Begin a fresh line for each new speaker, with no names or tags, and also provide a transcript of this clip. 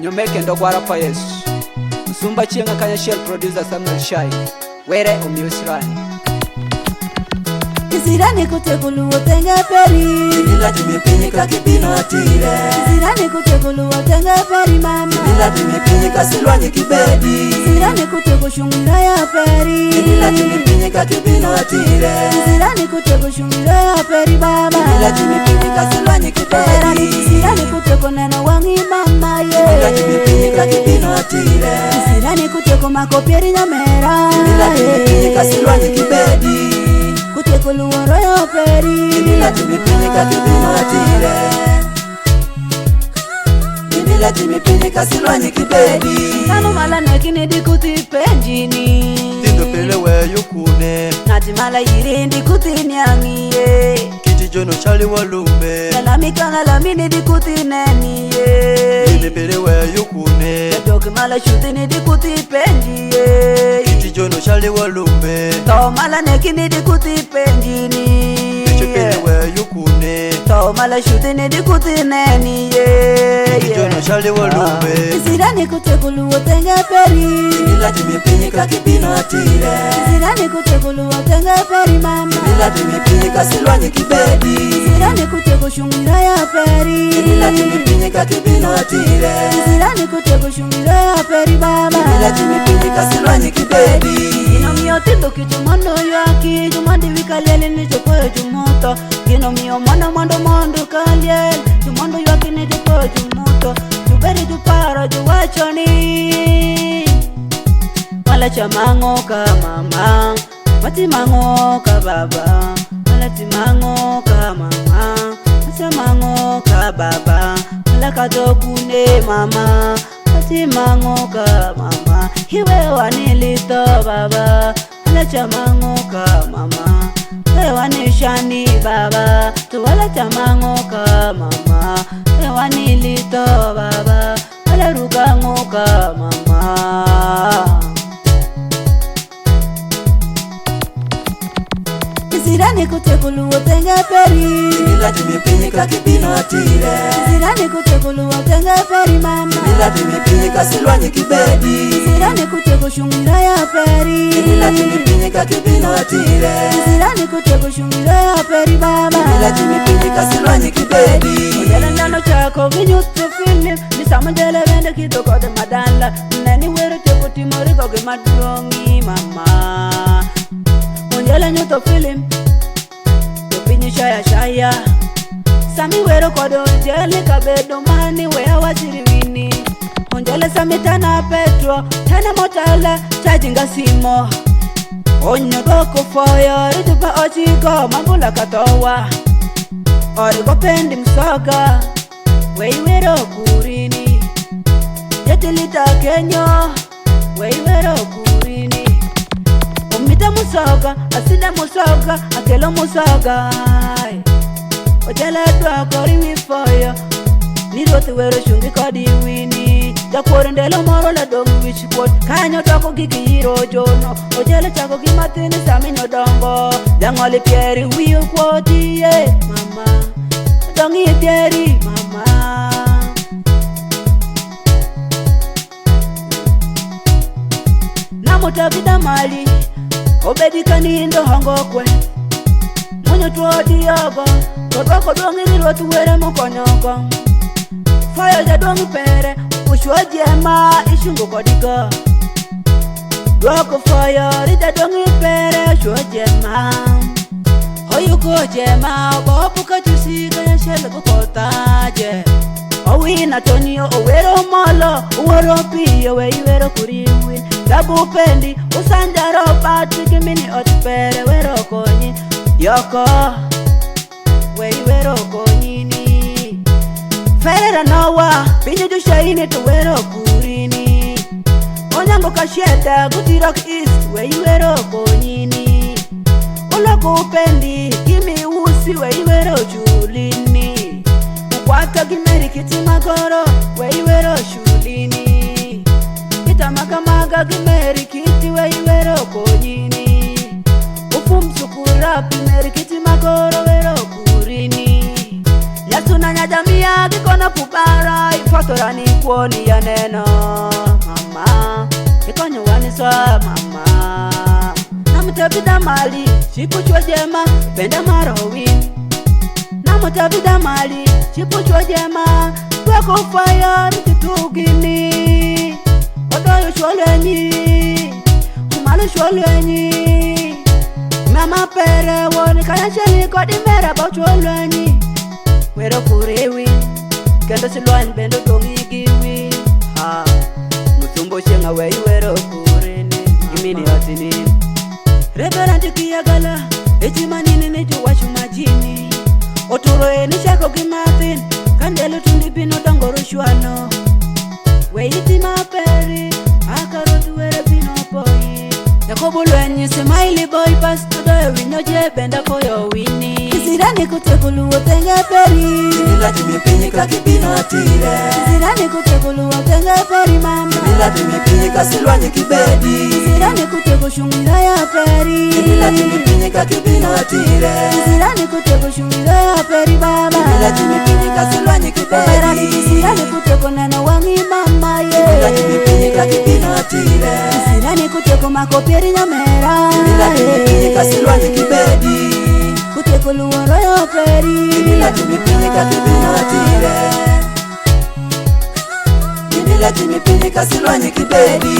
Nyomeke ndogwara pa Yesu Musumba chinga kanya shell producer Samuel Shai Were umiusirani
Kisirani kutekulu otenge peri
Nila tumepinyika kipino atire
Kisirani kutekulu otenge peri mama
Nila tumepinyika silwani kibedi
Kisirani kuteku shungira ya peri
Nila tumepinyika kipino atire
Kisirani kuteku shungira ya peri baba
Nila tumepinyika silwani kibedi
Kisirani kuteku neno wangi mama ye
Nila tumepinyika kipino atire
Kisirani kuteku makopieri nyamera
Nila tumepinyika silwani kibedi
Kuteku luoro ya peri
Nila tumepinyika kipino atire Nila tumepinyika silwani kibedi
Nanu mala nekini dikuti penjini
Tindo pele weyo kune
Nati mala yirindi kuti nyangiye
Kiti jono chali walumbe
Nalamika nalamini dikuti neniye
Tindo pele weyo kune
Joki mala shutini dikuti penjiye
Kiti jono chali walumbe
To mala nekini dikuti penjini
Tindo pele weyo kune
To mala shutini dikuti neniye
Kiti jono chali walumbe
Kisirani kutekulu otenge peri
Nila tumepinyika kipino atire
Kisirani kutekulu otenge peri mama
Nila tumepinyika silwani kibedi
Kisirani kuteku shungira ya peri
Nila tumepinyika kipino atire
Kisirani kuteku shungira ya peri baba
Nila tumepinyika silwani kibedi
Gino mio tindo kitumondo yaki Jumandi wikalele ni chokoe jumoto Gino mio mondo kaliel Jumondo yaki ni chokoe jumoto Juberi juparo juwachoni Mala chamango ka mama Mati mango ka baba Mala timango ka mama Mati mango ka baba Mala kadokune mama Mati mango ka mama Hiwe wanilito baba Mala chamango ka mama Hiwe wanishani baba Tuwala chamango ka mama Hiwe wanilito baba Mala rugango ka mama Kisirani kutekulu otenge peri
Nila tumepinyika kipino atire
Kisirani kutekulu otenge peri mama
Nila tumepinyika silwani kibedi
Kisirani kuteku shungira ya peri
Nila tumepinyika kipino atire
Kisirani kuteku shungira ya peri baba
Nila tumepinyika silwani kibedi
Ojele ndano chako vinyutu Philip Nisamajele vende kitoko de madala Nani wero teku timori koge madrongi mama Ojele nyuto Philip Shaya Sami wero kodo ojele kabedo mani wea wachiriwini Onjele sami tana petro Tana motala chajinga simo Onyo doko foyo Ritupa ochiko mambula katowa Origo pendi msoga Wei wero kurini Yetilita kenyo Wei wero kurini Umita musoga, asida musoga, akelo musoga Ojele dwa kori wifoyo Niroti wero shungi kodi wini Jakwori ndelo moro la dongi wichipot Kanyo toko giki hiro jono Ojele chako gimatini samino dongo Jangoli pieri wiyo kwoti mama Dongi pieri mama Namutavida mali Obedika nindo hongokwe Munyo tuodi yogo Kodwako dongi nilwa tuwere mukonyoko Fayo ja dongi pere Ushwa jema ishungo kodiko Dwako fayo rita dongi pere Ushwa jema Hoyuko jema Bopuka chusika ya shele kukotaje Owina tonio owero molo Uwero piyo we iwero kuriwin Dabu pendi usanjaro pati kimini otpere wero konyi Yoko Wei wero konyini Ferera nowa Pinyo jushaini tu wero kurini Onyango kashieta Gutirok east Wei wero konyini Uloko upendi Kimi usi wei wero chulini Ukwaka gimeri kiti magoro Wei wero chulini Maga gimeri kiti wei wero konyini Ufumsukura pimeri kiti magoro wero kurini Yasuna nyaja Samia kikona pupara ifotorani kuoni ya neno mama kikonyo waniswa mama namutebida mali shipuchwa jema penda marowin namutebida mali shipuchwa jema kweko fire kitugini odoyo shwalenyi umalu shwalenyi mama pere woni kaya sheli kodi mera ba shwalenyi wero kurewi kendo silwan bendo dongi giwi ha mutumbo shenga wei wero kurene gimini atini reverend kiyagala ejimanini ne juwachu majini oturo eni shako gimathin kandelo tundi bino dongoro shwano weiti maperi akarotu were bino boy Yakobo lwenyi semaili boy pasto doyo winyo je benda koyo wini Zirani kutekulu otenge peri
Kimila timipinyi kakibino atire
Zirani kutekulu otenge peri mama
Kimila timipinyi kasilwanyi kibedi
Zirani kuteko shungira ya peri
Kimila timipinyi kakibino atire
Zirani kuteko shungira ya peri baba
Kimila timipinyi kasilwanyi kibedi
Zirani kuteko neno wangi mama ye
Kimila timipinyi kakibino atire
Zirani kuteko makoperi nyamera
Kimila timipinyi kasilwanyi kibedi
Kuteko luwaro ya peri
Kimila timipinyi kakibino atire Kimila timipinyi kasilwanyi kibedi